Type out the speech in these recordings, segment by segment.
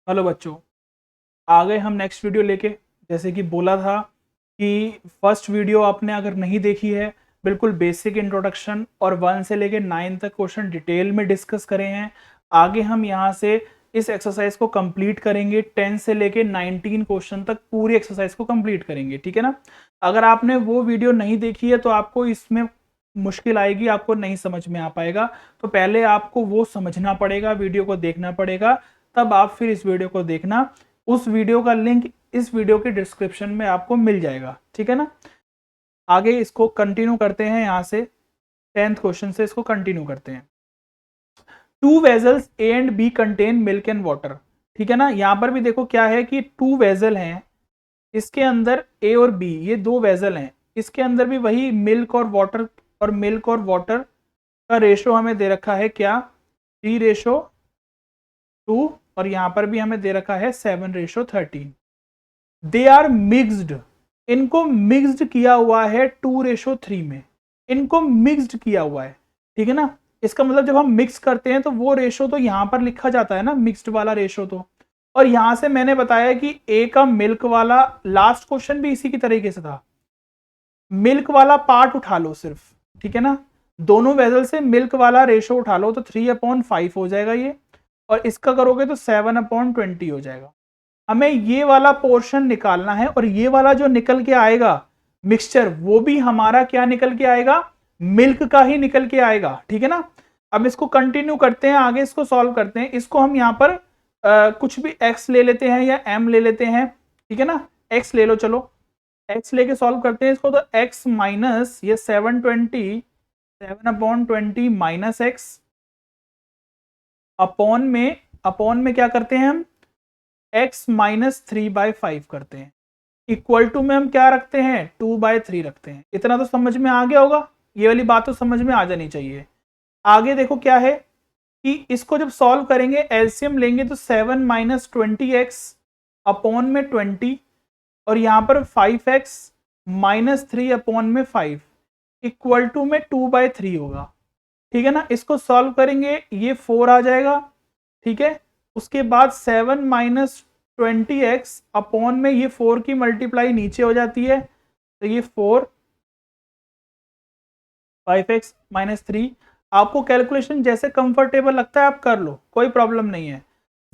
Hello बच्चों, आ गए हम नेक्स्ट वीडियो लेके। जैसे कि बोला था कि फर्स्ट वीडियो आपने अगर नहीं देखी है, बिल्कुल बेसिक इंट्रोडक्शन और 1 से लेके 9 तक क्वेश्चन डिटेल में डिस्कस करे हैं। आगे हम यहाँ से इस एक्सरसाइज को कंप्लीट करेंगे, 10 से लेके 19 क्वेश्चन तक पूरी एक्सरसाइज को कंप्लीट करेंगे, ठीक है ना। अगर आपने वो वीडियो नहीं देखी है तो आपको इसमें मुश्किल आएगी, आपको नहीं समझ में आ पाएगा। तो पहले आपको वो समझना पड़ेगा, वीडियो को देखना पड़ेगा, तब आप फिर इस वीडियो को देखना। उस वीडियो का लिंक इस वीडियो के डिस्क्रिप्शन में आपको मिल जाएगा, ठीक है ना। आगे इसको कंटिन्यू करते हैं, यहां से 10th क्वेश्चन से इसको कंटिन्यू करते हैं। Two vessels A and B contain milk and water, ठीक है ना। यहां पर भी देखो क्या है कि टू वेजल हैं, इसके अंदर ए और बी ये दो वेजल हैं, इसके अंदर भी वही मिल्क और वाटर, और मिल्क और वाटर का रेशो हमें दे रखा है क्या, 3:2, और यहां पर भी हमें दे रखा है 7:13। दे आर मिक्स्ड, इनको मिक्स्ड किया हुआ है 2:3 में, इनको मिक्स्ड किया हुआ है, ठीक है ना। इसका मतलब जब हम मिक्स करते हैं तो वो रेशो तो यहां पर लिखा जाता है ना, मिक्स्ड वाला रेशो तो। और यहां से मैंने बताया कि ए का मिल्क वाला, लास्ट क्वेश्चन भी इसी की तरीके से था, मिल्क वाला पार्ट उठा लो सिर्फ, ठीक है ना। दोनों वेजल से मिल्क वाला रेशो उठा लो तो 3/5 हो जाएगा ये, और इसका करोगे तो 7/20 हो जाएगा। हमें ये वाला पोर्शन निकालना है, और ये वाला जो निकल के आएगा मिक्सचर, वो भी हमारा क्या निकल के आएगा, मिल्क का ही निकल के आएगा, ठीक है ना। अब इसको कंटिन्यू करते हैं, आगे इसको सॉल्व करते हैं। इसको हम यहाँ पर कुछ भी x ले लेते हैं या m ले लेते हैं, ठीक है ना। x ले लो, चलो x लेके सॉल्व करते हैं इसको। तो x माइनस ये 7/20 माइनस x अपॉन में क्या करते हैं हम, x माइनस 3/5 करते हैं। इक्वल टू में हम क्या रखते हैं, 2/3 रखते हैं। इतना तो समझ में आ गया होगा, ये वाली बात तो समझ में आ जानी चाहिए। आगे देखो क्या है कि इसको जब सॉल्व करेंगे, एलसीएम लेंगे तो 7 माइनस 20x अपॉन में 20, और यहां पर 5x माइनस 3 अपॉन में 5 इक्वल टू में 2/3 होगा, ठीक है ना। इसको सॉल्व करेंगे, ये 4 आ जाएगा, ठीक है। उसके बाद 7 माइनस 20x अपॉन में ये 4 की मल्टीप्लाई नीचे हो जाती है, तो ये 4, 5x माइनस 3। आपको कैलकुलेशन जैसे कंफर्टेबल लगता है आप कर लो, कोई प्रॉब्लम नहीं है।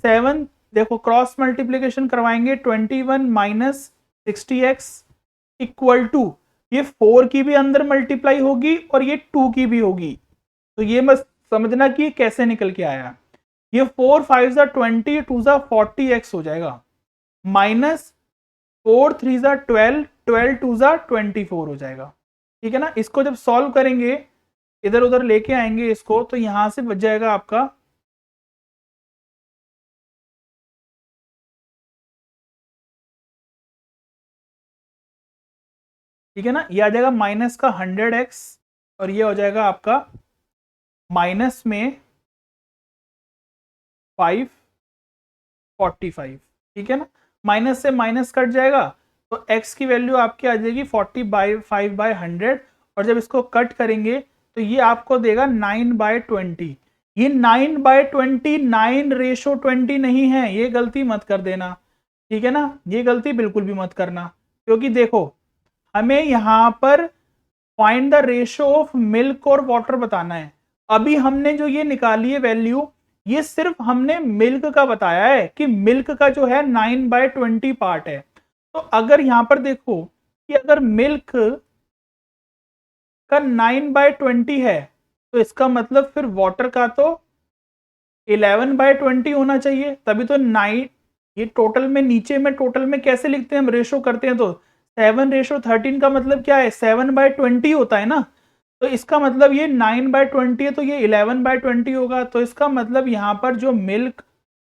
7 देखो क्रॉस मल्टीप्लीकेशन करवाएंगे, 21 माइनस 60x इक्वल टू, ये 4 की भी अंदर मल्टीप्लाई होगी और ये 2 की भी होगी। तो ये मत समझना कि कैसे निकल के आया, ये 4 5 जा 20, 2 जा 40x हो जाएगा, माइनस 4 3 जा 12, 12 2 जा 24 हो जाएगा, ठीक है ना। इसको जब सॉल्व करेंगे, इधर उधर लेके आएंगे इसको, तो यहां से बच जाएगा आपका, ठीक है ना, ये आ जाएगा माइनस का 100x, और ये हो जाएगा आपका माइनस में 545, ठीक है ना। माइनस से माइनस कट जाएगा तो x की वैल्यू आपकी आ जाएगी 40/5/100, और जब इसको कट करेंगे तो ये आपको देगा 9/20। ये 9/20 9:20 नहीं है, ये गलती मत कर देना, ठीक है ना। ये गलती बिल्कुल भी मत करना, क्योंकि देखो हमें यहां पर find the ratio of milk और वाटर बताना है। अभी हमने जो ये निकाली है वैल्यू, ये सिर्फ हमने मिल्क का बताया है कि मिल्क का जो है 9/20 पार्ट है। तो अगर यहां पर देखो कि अगर मिल्क का 9/20 है, तो इसका मतलब फिर वाटर का तो 11/20 होना चाहिए, तभी तो 9। ये टोटल में, नीचे में टोटल में कैसे लिखते हैं हम, रेशो करते हैं तो 7:13 का मतलब क्या है, 7/20 होता है ना। तो इसका मतलब ये 9/20 है, तो ये 11/20 होगा। तो इसका मतलब यहाँ पर जो मिल्क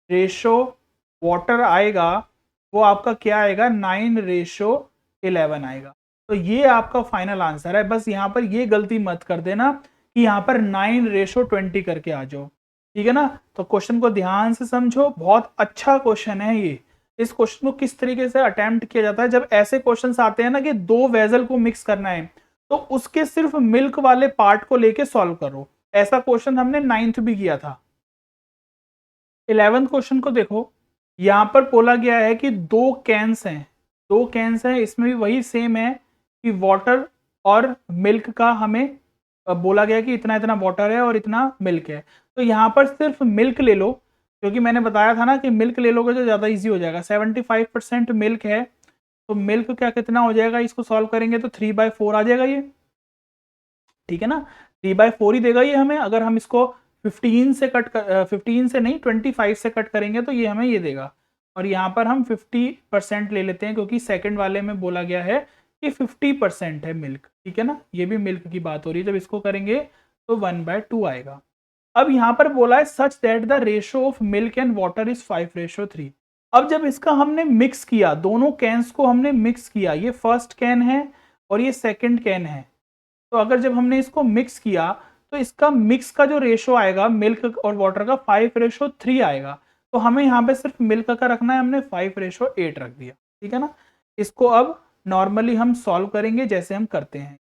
रेशो वाटर आएगा वो आपका क्या आएगा, 9:11 आएगा। तो ये आपका फाइनल आंसर है। बस यहाँ पर ये गलती मत कर देना कि यहाँ पर 9:20 करके आ जाओ, ठीक है ना। तो क्वेश्चन को ध्यान से समझो, बहुत अच्छा क्वेश्चन है ये। इस क्वेश्चन को किस तरीके से अटेम्प्ट किया जाता है, जब ऐसे क्वेश्चंस आते हैं ना कि दो वेजल को मिक्स करना है, तो उसके सिर्फ मिल्क वाले पार्ट को लेके सॉल्व करो। ऐसा क्वेश्चन हमने 9th भी किया था। 11th क्वेश्चन को देखो, यहाँ पर बोला गया है कि 2 कैन्स हैं, 2 कैन्स हैं, इसमें भी वही सेम है कि वाटर और मिल्क का हमें बोला गया कि इतना इतना वाटर है और इतना मिल्क है। तो यहाँ पर सिर्फ मिल्क ले लो, क्योंकि मैंने बताया था ना कि मिल्क ले लोगे तो ज़्यादा ईजी हो जाएगा। 75% मिल्क है, तो मिल्क क्या कितना हो जाएगा, इसको सॉल्व करेंगे तो 3/4 आ जाएगा ये, ठीक है ना। 3/4 ही देगा ये हमें। अगर हम इसको 15 से कट कर 15 से नहीं 25 से कट करेंगे तो ये हमें ये देगा। और यहाँ पर हम 50% ले लेते हैं, क्योंकि सेकंड वाले में बोला गया है कि 50% है मिल्क, ठीक है ना। ये भी मिल्क की बात हो रही है। जब इसको करेंगे तो 1/2 आएगा। अब यहाँ पर बोला है such that the ratio of milk and water is 5:3। अब जब इसका हमने मिक्स किया, दोनों कैन्स को हमने मिक्स किया, ये फर्स्ट कैन है और ये सेकंड कैन है, तो अगर जब हमने इसको मिक्स किया तो इसका मिक्स का जो रेशो आएगा मिल्क और वाटर का 5:3 आएगा। तो हमें यहाँ पे सिर्फ मिल्क का रखना है, हमने 5:8 रख दिया, ठीक है ना। इसको अब नॉर्मली हम सॉल्व करेंगे जैसे हम करते हैं,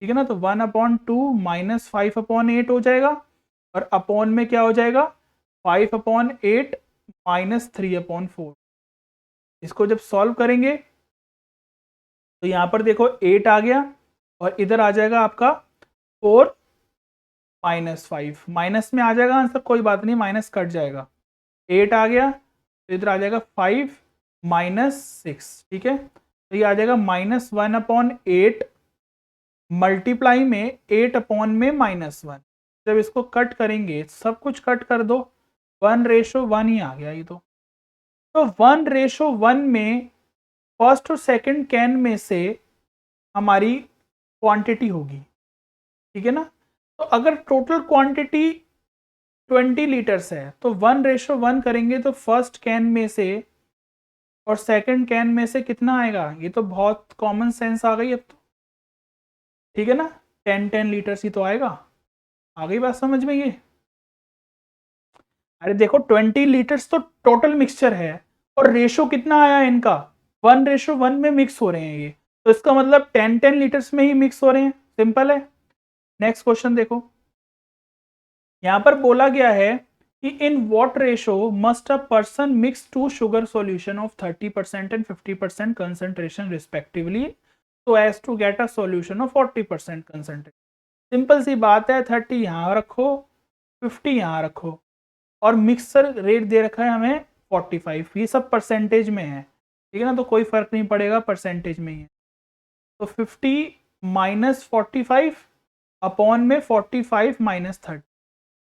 ठीक है ना। तो 1/2 माइनस 5/8 हो जाएगा, और अपॉन में क्या हो जाएगा 5/8 माइनस 3/4। इसको जब सॉल्व करेंगे तो यहाँ पर देखो 8 आ गया, और इधर आ जाएगा आपका 4 माइनस 5, माइनस में आ जाएगा आंसर, कोई बात नहीं, माइनस कट जाएगा। 8 आ गया तो इधर आ जाएगा 5 माइनस 6, ठीक है। तो ये आ जाएगा -1/8 मल्टीप्लाई में 8 में -1। जब इसको कट करेंगे, सब कुछ कट कर दो, 1:1 ही आ गया ये तो 1:1 में फर्स्ट और सेकंड कैन में से हमारी क्वांटिटी होगी, ठीक है ना। तो अगर टोटल क्वांटिटी 20 लीटर्स है तो 1:1 करेंगे तो फर्स्ट कैन में से और सेकंड कैन में से कितना आएगा, ये तो बहुत कॉमन सेंस आ गई अब तो, ठीक है ना। 10 लीटर्स ही तो आएगा। आ गई बात समझ में ये। अरे देखो 20 लीटर्स तो टोटल मिक्सचर है, और रेशो कितना आया है इनका, 1:1 में मिक्स हो रहे हैं ये, तो इसका मतलब 10 लीटर्स में ही मिक्स हो रहे हैं, सिंपल है। नेक्स्ट क्वेश्चन देखो, यहां पर बोला गया है कि in what ratio must a person mix 2 sugar solution of 30% and 50% concentration respectively so as to get a solution of 40% concentration. Simple सी बात है, 30 यहाँ रखो, 50 यहाँ रखो, और मिक्सर रेट दे रखा है हमें 45, ये सब परसेंटेज में है, ठीक है ना। तो कोई फर्क नहीं पड़ेगा, परसेंटेज में ही है। तो 50 माइनस 45 अपॉन में 45 माइनस 30,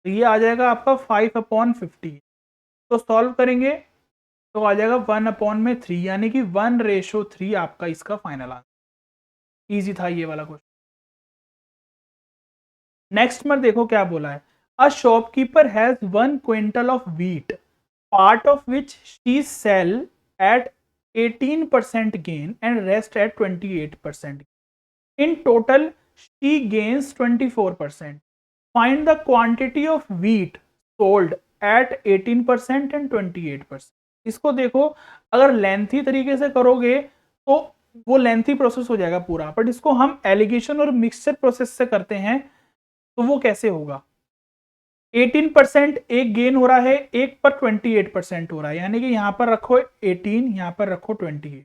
तो ये आ जाएगा आपका 5/50। तो सॉल्व करेंगे तो आ जाएगा 1/3, यानी कि 1:3 आपका इसका फाइनल आंसर। इजी था ये वाला क्वेश्चन। नेक्स्ट में देखो क्या बोला है, a shopkeeper has 1 quintal of wheat, part of which she sell at 18% gain and rest at 28%. In total, she gains 24%. Find the quantity of wheat sold at 18% and 28%. इसको देखो, अगर लेंथी तरीके से करोगे तो वो लेंथी प्रोसेस हो जाएगा पूरा, बट इसको हम एलिगेशन और मिक्सचर प्रोसेस से करते हैं, तो वो कैसे होगा। 18% एक गेन हो रहा है, एक पर 28% हो रहा है, यानी कि यहां पर रखो 18, यहां पर रखो 28,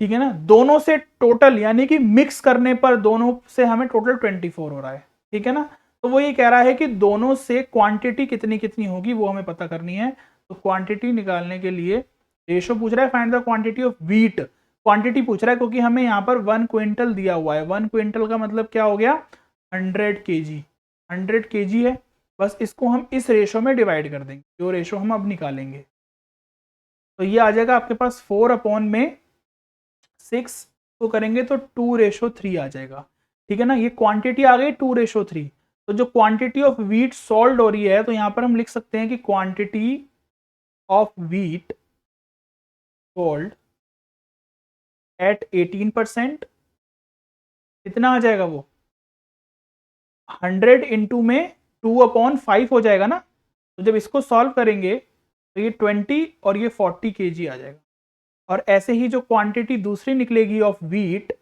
ठीक है ना। दोनों से टोटल यानी कि मिक्स करने पर दोनों से हमें टोटल 24 हो रहा है, ठीक है ना। तो वो ये कह रहा है कि दोनों से क्वांटिटी कितनी कितनी होगी वो हमें पता करनी है। तो क्वांटिटी निकालने के लिए रेशो पूछ रहा है, find the quantity of wheat, quantity पूछ रहा है क्योंकि हमें यहाँ पर 1 क्विंटल दिया हुआ है। 1 क्विंटल का मतलब क्या हो गया, 100 kg, 100 kg है। बस इसको हम इस रेशो में डिवाइड कर देंगे, जो रेशो हम अब निकालेंगे। तो ये आ जाएगा आपके पास 4/6 को करेंगे तो 2:3 आ जाएगा, ठीक है ना। ये क्वांटिटी आ गई 2:3। तो जो क्वांटिटी ऑफ व्हीट सोल्ड हो रही है, तो यहां पर हम लिख सकते हैं कि quantity of wheat sold at 18%, कितना आ जाएगा वो 100 इंटू में 2/5 हो जाएगा ना। तो जब इसको सॉल्व करेंगे तो ये 20 और ये 40 kg आ जाएगा। और ऐसे ही जो क्वांटिटी दूसरी निकलेगी ऑफ व्हीट,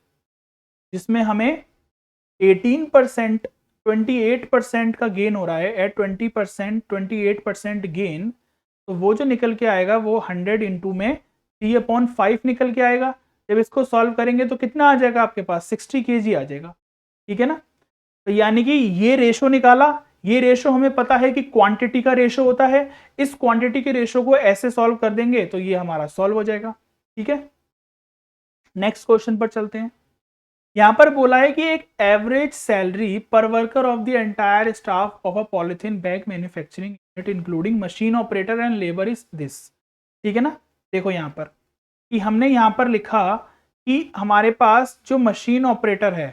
जिसमें हमें 18% 28% का गेन हो रहा है, एट 20% 28% गेन, तो वो जो निकल के आएगा वो 100 इंटू में 3/5 निकल के आएगा। जब इसको सॉल्व करेंगे तो कितना आ जाएगा आपके पास, 60 kg आ जाएगा, ठीक है ना। तो यानी कि ये रेशो निकाला, ये रेशो हमें पता है कि क्वांटिटी का रेशो होता है, इस क्वांटिटी के रेशो को ऐसे सॉल्व कर देंगे तो ये हमारा सॉल्व हो जाएगा, ठीक है। नेक्स्ट क्वेश्चन पर चलते हैं। यहां पर बोला है कि एक एवरेज सैलरी पर worker of the entire staff of a polythene bag manufacturing unit including machine operator and labour is this, ठीक है ना। देखो यहां पर कि हमने यहां पर लिखा कि हमारे पास जो मशीन ऑपरेटर है,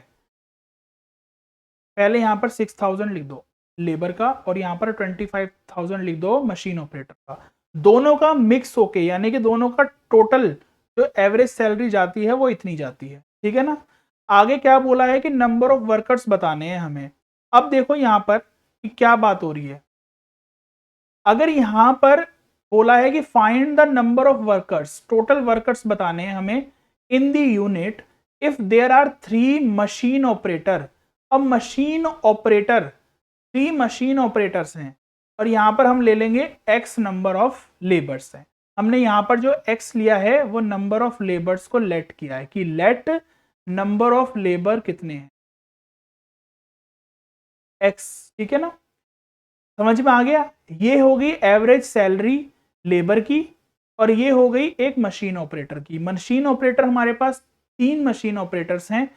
पहले यहां पर 6000 लिख दो लेबर का और यहां पर 25,000 लिख दो मशीन ऑपरेटर का, दोनों का मिक्स होके यानी कि दोनों का टोटल जो एवरेज सैलरी जाती है वो इतनी जाती है, ठीक है ना। आगे क्या बोला है कि नंबर ऑफ वर्कर्स बताने हैं हमें। अब देखो यहां पर कि क्या बात हो रही है। अगर यहां पर बोला है कि find the number of workers, total workers बताने हैं हमें in the unit if there are 3 machine operator. अब मशीन ऑपरेटर 3 मशीन ऑपरेटर्स हैं और यहां पर हम ले लेंगे x नंबर ऑफ लेबर्स हैं। हमने यहां पर जो x लिया है वो नंबर ऑफ लेबर्स को लेट किया है कि लेट नंबर ऑफ लेबर कितने हैं, x, ठीक है ना। समझ में आ गया। ये होगी एवरेज सैलरी लेबर की और ये हो गई एक मशीन ऑपरेटर की। मशीन ऑपरेटर हमारे पास 3 मशीन ऑपरेटर्स हैं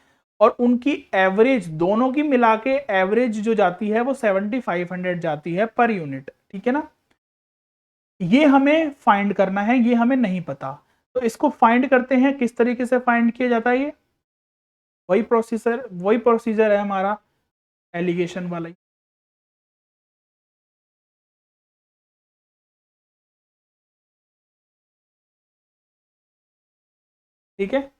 और उनकी एवरेज दोनों की मिला के एवरेज जो जाती है वो 7500 जाती है पर यूनिट, ठीक है ना। ये हमें फाइंड करना है, ये हमें नहीं पता, तो इसको फाइंड करते हैं। किस तरीके से फाइंड किया जाता है, ये वही प्रोसीजर है हमारा एलिगेशन वाला ही। ठीक है,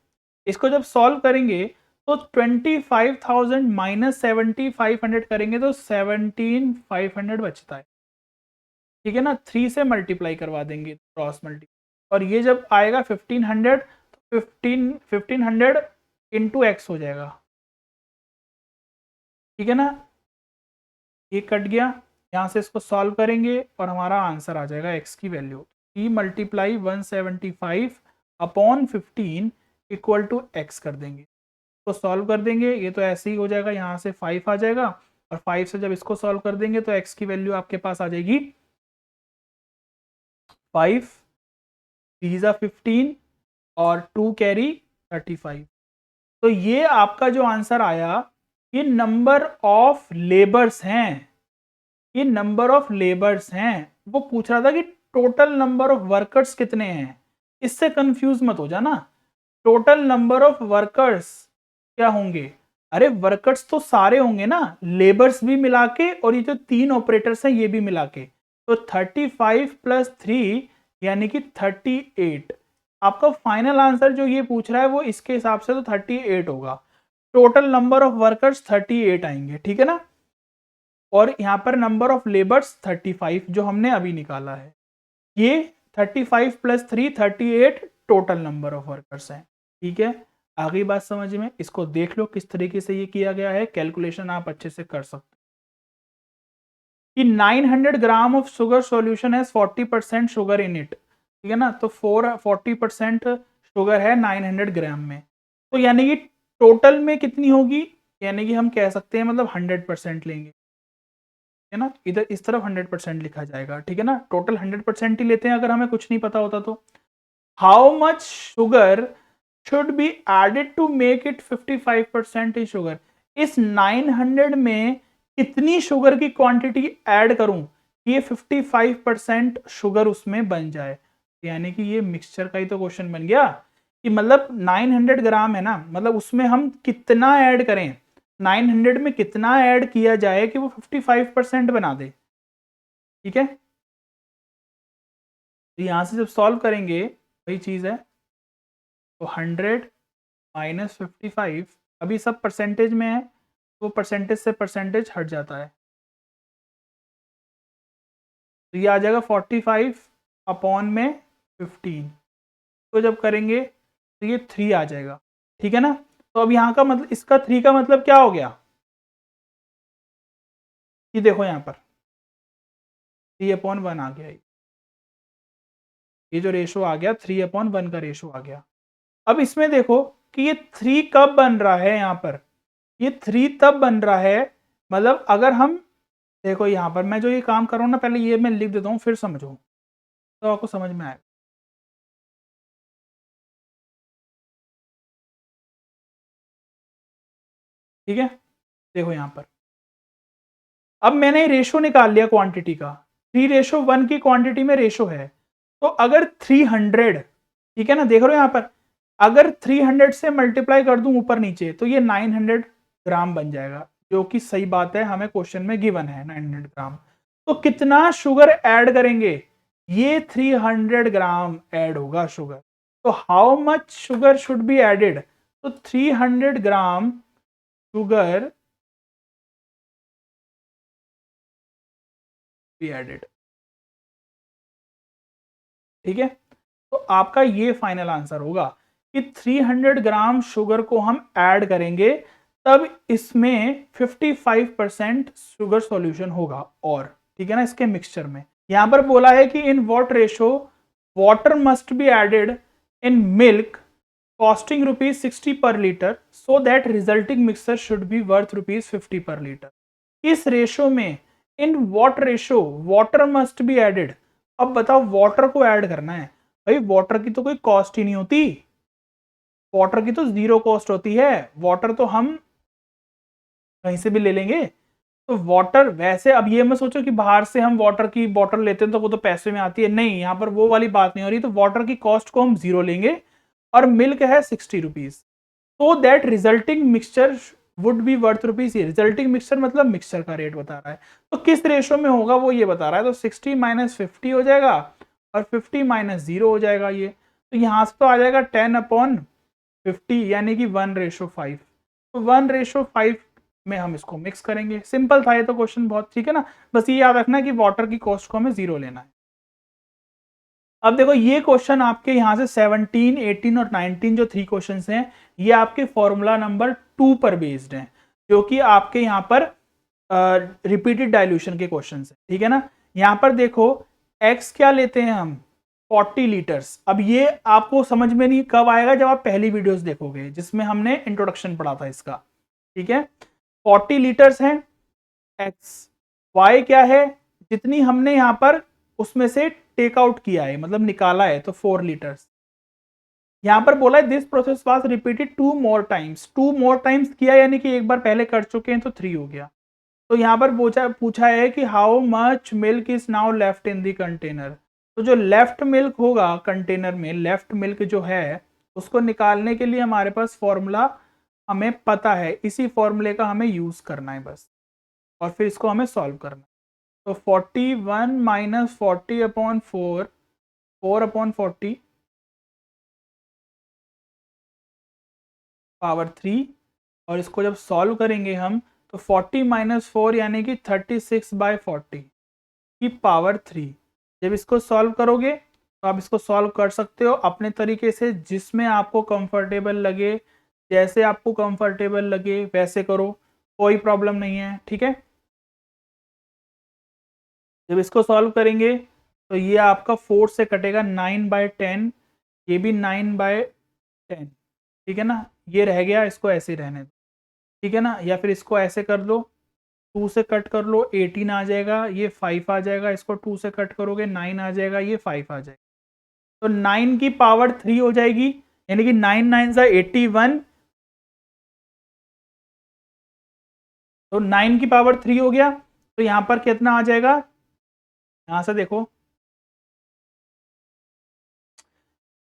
इसको जब सॉल्व करेंगे तो 25,000 माइनस 7500 करेंगे तो 17,500 बचता है, ठीक है ना। 3 से मल्टीप्लाई करवा देंगे, क्रॉस मल्टी, और ये जब आएगा 1500 तो 1500 इंटू एक्स हो जाएगा, ठीक है ना। ये कट गया, यहाँ से इसको सॉल्व करेंगे और हमारा आंसर आ जाएगा एक्स की value 3 multiply 175 upon 15 equal to x कर देंगे। तो सॉल्व कर देंगे, ये तो ऐसे ही हो जाएगा, यहाँ से 5 आ जाएगा और 5 से जब इसको सॉल्व कर देंगे तो x की वैल्यू आपके पास आ जाएगी 5 3 15 और 2 कैरी 35। तो ये आपका जो आंसर आया, ये नंबर ऑफ लेबर्स हैं, ये नंबर ऑफ लेबर्स हैं। वो पूछ रहा था कि टोटल नंबर ऑफ वर्कर्स कितने हैं, इससे कंफ्यूज मत हो जाना। टोटल नंबर ऑफ वर्कर्स क्या होंगे, अरे वर्कर्स तो सारे होंगे ना, लेबर्स भी मिला के और ये जो 3 ऑपरेटर्स हैं ये भी मिला के, तो 35 प्लस 3 यानी कि 38। आपका फाइनल आंसर जो ये पूछ रहा है वो इसके हिसाब से तो 38 होगा। टोटल नंबर ऑफ वर्कर्स 38 आएंगे, ठीक है ना। और यहाँ पर नंबर ऑफ लेबर्स 35 जो हमने अभी निकाला है, ये 35 plus 3 38 total number of workers हैं, ठीक है। आगे बात समझ में, इसको देख लो किस तरीके से ये किया गया है, कैलकुलेशन आप अच्छे से कर सकते कि 900 ग्राम ऑफ शुगर सॉल्यूशन है 40% शुगर इन इट, ठीक है ना। तो 40% शुगर है 900 ग्राम में, तो यानी कि टोटल में कितनी होगी, यानी कि हम कह सकते हैं मतलब 100% लेंगे, है ना। इधर इस तरफ 100% लिखा जाएगा, ठीक है ना। टोटल 100% ही लेते हैं अगर हमें कुछ नहीं पता होता तो। How much sugar should be added to make it 55% in sugar. इस 900 में कितनी शुगर की क्वांटिटी ऐड करूं कि ये 55% शुगर उसमें बन जाए, यानी कि ये मिक्सचर का ही तो क्वेश्चन बन गया कि मतलब 900 ग्राम है ना, मतलब उसमें हम कितना ऐड करें, 900 में कितना ऐड किया जाए कि वो 55% बना दे, ठीक है। तो यहां से जब सॉल्व करेंगे वही चीज है, तो 100 माइनस 55, अभी सब परसेंटेज में है तो परसेंटेज से परसेंटेज हट जाता है, तो ये आ जाएगा 45 अपॉन में 15, तो जब करेंगे तो ये 3 आ जाएगा, ठीक है ना। तो अब यहाँ का मतलब, इसका 3 का मतलब क्या हो गया, ये देखो यहाँ पर 3/1 आ गया, ये जो रेशो आ गया 3/1 का रेशो आ गया। अब इसमें देखो कि ये 3 कब बन रहा है यहाँ पर, ये 3 तब बन रहा है, मतलब अगर हम देखो यहाँ पर मैं जो ये काम कर रहा हूँ ना, पहले ये मैं लिख देता हूँ फिर समझो तो आपको समझ में आएगा। ठीक है, देखो यहाँ पर अब मैंने रेशो निकाल लिया क्वांटिटी का, 3:1 की क्वांटिटी में रेशो है। तो अगर 300, ठीक है ना, देख रहे हो यहाँ पर, अगर 300 से मल्टीप्लाई कर दूं ऊपर नीचे तो ये 900 ग्राम बन जाएगा, जो कि सही बात है, हमें क्वेश्चन में गिवन है 900 ग्राम। तो कितना शुगर ऐड करेंगे, ये 300 ग्राम ऐड होगा शुगर। तो how much sugar should be added, तो 300 ग्राम शुगर बी एडेड। ठीक है, तो आपका ये फाइनल आंसर होगा कि 300 ग्राम शुगर को हम ऐड करेंगे, तब इसमें 55% शुगर सॉल्यूशन होगा। और ठीक है ना, इसके मिक्सचर में यहां पर बोला है कि in what ratio water must be added in milk costing ₹60 per litre so that resulting mixture should be worth ₹50 per litre. इस रेशो में in what ratio water must be added, अब बताओ वाटर को ऐड करना है, भाई water की तो कोई कॉस्ट ही नहीं होती, वाटर की तो जीरो कॉस्ट होती है, वाटर तो हम कहीं से भी ले लेंगे। तो वाटर वैसे, अब ये मत सोचो कि बाहर से हम वाटर की बॉटल लेते हैं तो वो तो पैसे में आती है, नहीं, यहाँ पर वो वाली बात नहीं हो रही। तो वाटर की कॉस्ट को हम जीरो लेंगे और मिल्क है ₹60, तो that resulting mixture would be worth rupees. Resulting mixture मतलब मिक्सचर का रेट बता रहा है, तो किस रेशो में होगा वो ये बता रहा है। तो 60 - 50 हो जाएगा और 50 - 0 हो जाएगा ये, तो यहाँ से तो आ जाएगा 10/50 यानी कि 1:5। तो 1:5 में हम इसको मिक्स करेंगे। सिंपल था ये तो क्वेश्चन बहुत, ठीक है ना। बस ये याद रखना कि वाटर की कॉस्ट को हमें जीरो लेना है। अब देखो ये क्वेश्चन आपके यहाँ से 17, 18 और 19 जो 3 क्वेश्चंस हैं, ये आपके फॉर्मूला नंबर 2 पर बेस्ड हैं, जो कि आपके यहाँ पर रिपीटेड डाइल्यूशन के क्वेश्चंस हैं। ठीक है ना, यहाँ पर देखो x क्या लेते हैं हम, 40 लीटर्स। अब ये आपको समझ में नहीं कब आएगा, जब आप पहली वीडियोस देखोगे जिसमें हमने इंट्रोडक्शन पढ़ा था इसका। ठीक है, 40 लीटर्स हैं x, y क्या है, जितनी हमने यहाँ पर उसमें से टेक आउट किया है, मतलब निकाला है, तो 4 लीटर्स। यहां पर बोला है this process was repeated 2 more times, 2 more times किया यानी कि एक बार पहले कर चुके हैं तो 3 हो गया। तो यहां पर पूछा है कि how much milk is now left in the container. तो जो लेफ्ट मिल्क होगा कंटेनर में, लेफ्ट मिल्क जो है उसको निकालने के लिए हमारे पास फॉर्मूला हमें पता है, इसी फॉर्मूले का हमें यूज करना है बस, और फिर इसको हमें सॉल्व करना है। तो 41 - 40/4, 4/40 पावर 3, और इसको जब सॉल्व करेंगे हम तो 40 - 4 यानी कि 36/40 की पावर 3। जब इसको सॉल्व करोगे तो आप इसको सॉल्व कर सकते हो अपने तरीके से, जिसमें आपको कंफर्टेबल लगे, जैसे आपको कंफर्टेबल लगे वैसे करो, कोई प्रॉब्लम नहीं है। ठीक है, जब इसको सॉल्व करेंगे तो ये आपका 4 से कटेगा 9/10, ये भी 9/10। ठीक है ना, ये रह गया, इसको ऐसे ही रहने दो। ठीक है ना, या फिर इसको ऐसे कर दो, 2 से कट कर लो 18 आ जाएगा, ये 5 आ जाएगा, इसको 2 से कट करोगे 9 आ जाएगा, ये 5 आ जाएगा। तो 9 की पावर 3 हो जाएगी, यानी कि 9 9 सा 81। तो 9 की पावर 3 हो गया, तो यहां पर कितना आ जाएगा, यहां से देखो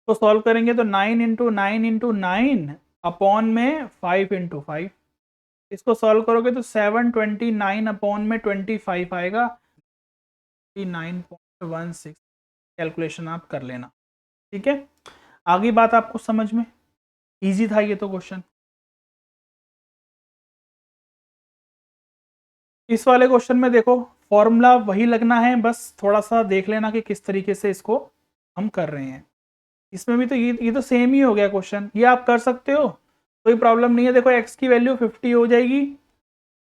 तो सॉल्व करेंगे तो 9 × 9 × 9 अपॉन में 5 × 5। इसको सॉल्व करोगे तो 729 अपॉन में 25 आएगा, 9.16। कैलकुलेशन आप कर लेना। ठीक है, आगे बात आपको समझ में, इजी था ये तो क्वेश्चन। इस वाले क्वेश्चन में देखो फॉर्मूला वही लगना है, बस थोड़ा सा देख लेना कि किस तरीके से इसको हम कर रहे हैं। इसमें भी तो ये तो सेम ही हो गया क्वेश्चन, ये आप कर सकते हो, कोई प्रॉब्लम नहीं है। देखो x की वैल्यू 50 हो जाएगी,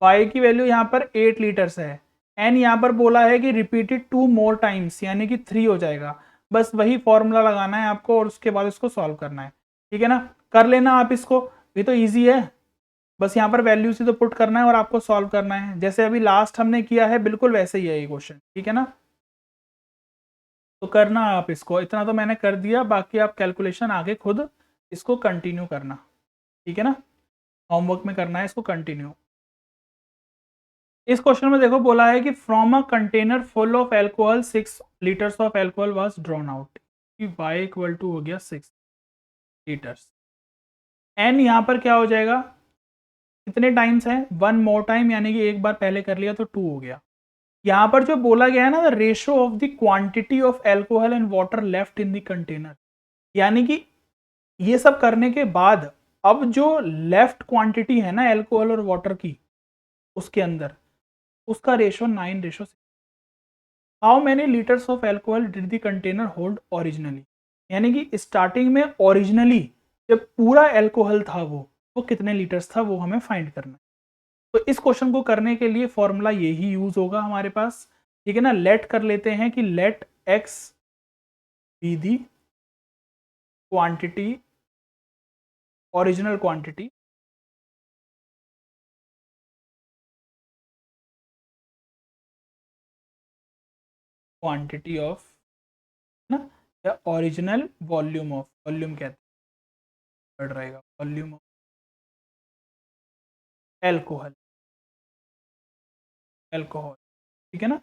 y की वैल्यू यहाँ पर 8 लीटर्स है, n यहाँ पर बोला है कि रिपीटेड 2 मोर टाइम्स यानी कि 3 हो जाएगा। बस वही फॉर्मूला लगाना है आपको और उसके बाद इसको सॉल्व करना है, ठीक है ना। कर लेना आप इसको, ये तो ईजी है, बस यहाँ पर वैल्यू से तो पुट करना है और आपको सॉल्व करना है, जैसे अभी लास्ट हमने किया है बिल्कुल वैसे ही है ये क्वेश्चन, ठीक है ना। तो करना आप इसको, इतना तो मैंने कर दिया, बाकी आप कैलकुलेशन आगे खुद इसको कंटिन्यू करना, ठीक है ना, होमवर्क में करना है इसको कंटिन्यू। इस क्वेश्चन में देखो बोला है कि from a container full of alcohol 6 litres of alcohol was drawn out, कि y इक्वल टू हो गया 6 लीटर्स। n यहाँ पर क्या हो जाएगा, कितने टाइम्स है, 1 मोर टाइम, यानी कि एक बार पहले कर लिया तो 2 हो गया। यहाँ पर जो बोला गया है ना, the ratio of the quantity of alcohol and water left in the container, यानी कि ये सब करने के बाद अब जो लेफ्ट क्वांटिटी है ना एल्कोहल और वाटर की उसके अंदर, उसका ratio 9:6। How many litres of alcohol did the container hold originally, यानी कि स्टार्टिंग में ओरिजिनली जब पूरा एल्कोहल था वो कितने लीटर्स था वो हमें फाइंड करना है। तो इस क्वेश्चन को करने के लिए फॉर्मूला यही यूज होगा हमारे पास, ठीक है ना। लेट कर लेते हैं कि let x be the quantity, original quantity of ना, या ओरिजिनल वॉल्यूम ऑफ, वॉल्यूम कहते हैं, बढ़ रहेगा वॉल्यूम ऑफ एल्कोहल, ठीक है ना।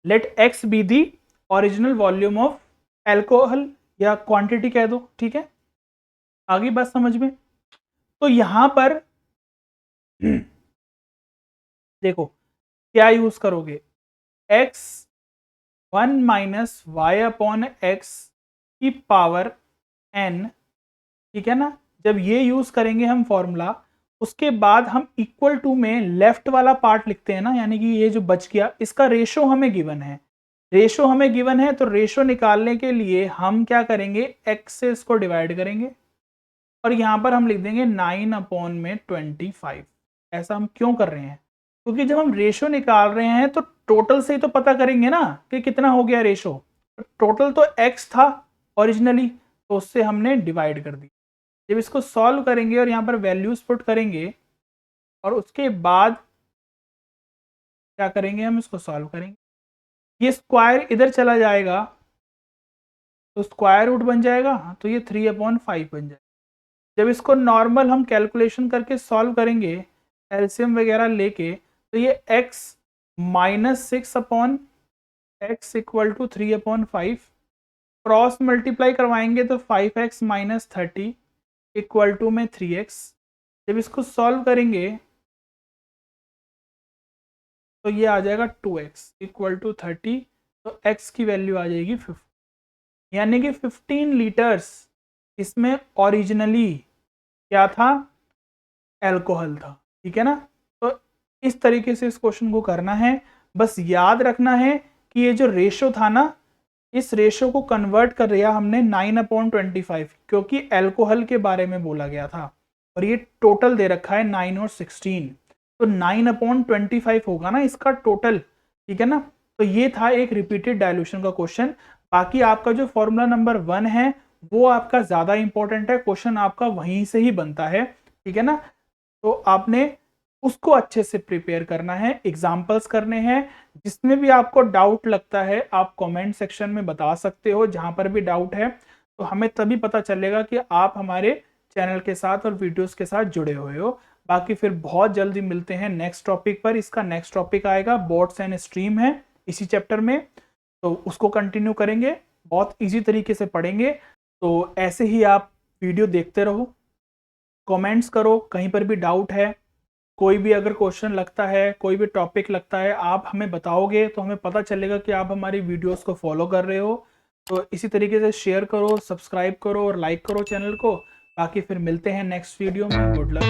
Let x be the original volume of alcohol या क्वांटिटी कह दो, ठीक है। आगे बात समझ में। तो यहां पर देखो क्या यूज करोगे, x 1 minus y upon x की पावर n, ठीक है ना। जब ये यूज करेंगे हम फॉर्मूला, उसके बाद हम इक्वल टू में लेफ्ट वाला पार्ट लिखते हैं ना, यानी कि ये जो बच गया इसका रेशो हमें गिवन है, तो रेशो निकालने के लिए हम क्या करेंगे, x से इसको डिवाइड करेंगे और यहाँ पर हम लिख देंगे 9 अपॉन में 25। ऐसा हम क्यों कर रहे हैं, क्योंकि जब हम रेशो निकाल रहे हैं तो टोटल से ही तो पता करेंगे ना कि कितना हो गया रेशो। टोटल तो x था ओरिजिनली, तो उससे हमने डिवाइड कर दी। जब इसको सॉल्व करेंगे और यहाँ पर वैल्यूज पुट करेंगे और उसके बाद क्या करेंगे, हम इसको सॉल्व करेंगे, ये स्क्वायर इधर चला जाएगा तो स्क्वायर रूट बन जाएगा, तो ये 3/5 बन जाएगा। जब इसको नॉर्मल हम कैलकुलेशन करके सॉल्व करेंगे एलसीएम वगैरह लेके, तो ये x minus 6 upon x equal to 3/5, cross multiply करवाएंगे तो 5x माइनस 30 इक्वल टू में 3x। जब इसको सॉल्व करेंगे तो ये आ जाएगा 2x इक्वल टू 30, तो x की वैल्यू आ जाएगी 50, यानी कि 15 लीटर्स इसमें ओरिजिनली क्या था, एल्कोहल था, ठीक है ना। तो इस तरीके से इस क्वेश्चन को करना है, बस याद रखना है कि ये जो रेशो था ना, इस रेशो को कन्वर्ट कर दिया हमने 9/25, क्योंकि एल्कोहल के बारे में बोला गया था और ये टोटल दे रखा है 9 और 16, तो 9/25 होगा ना इसका टोटल, ठीक है ना। तो ये था एक रिपीटेड डायल्यूशन का क्वेश्चन। बाकी आपका जो फॉर्मूला नंबर 1 है वो आपका ज्यादा इंपॉर्टेंट है, क्वेश्चन आपका वहीं से ही बनता है, ठीक है ना। तो आपने उसको अच्छे से प्रिपेयर करना है, एग्जाम्पल्स करने हैं, जिसमें भी आपको डाउट लगता है आप कमेंट सेक्शन में बता सकते हो, जहां पर भी डाउट है, तो हमें तभी पता चलेगा कि आप हमारे चैनल के साथ और वीडियोस के साथ जुड़े हुए हो। बाकी फिर बहुत जल्दी मिलते हैं नेक्स्ट टॉपिक पर। इसका नेक्स्ट टॉपिक आएगा बोट्स एंड स्ट्रीम है इसी चैप्टर में, तो उसको कंटिन्यू करेंगे, बहुत ईजी तरीके से पढ़ेंगे। तो ऐसे ही आप वीडियो देखते रहो, कमेंट्स करो, कहीं पर भी डाउट है, कोई भी अगर क्वेश्चन लगता है, कोई भी टॉपिक लगता है, आप हमें बताओगे तो हमें पता चलेगा कि आप हमारी वीडियोस को फॉलो कर रहे हो। तो इसी तरीके से शेयर करो, सब्सक्राइब करो और लाइक करो चैनल को। बाकी फिर मिलते हैं नेक्स्ट वीडियो में। Good luck.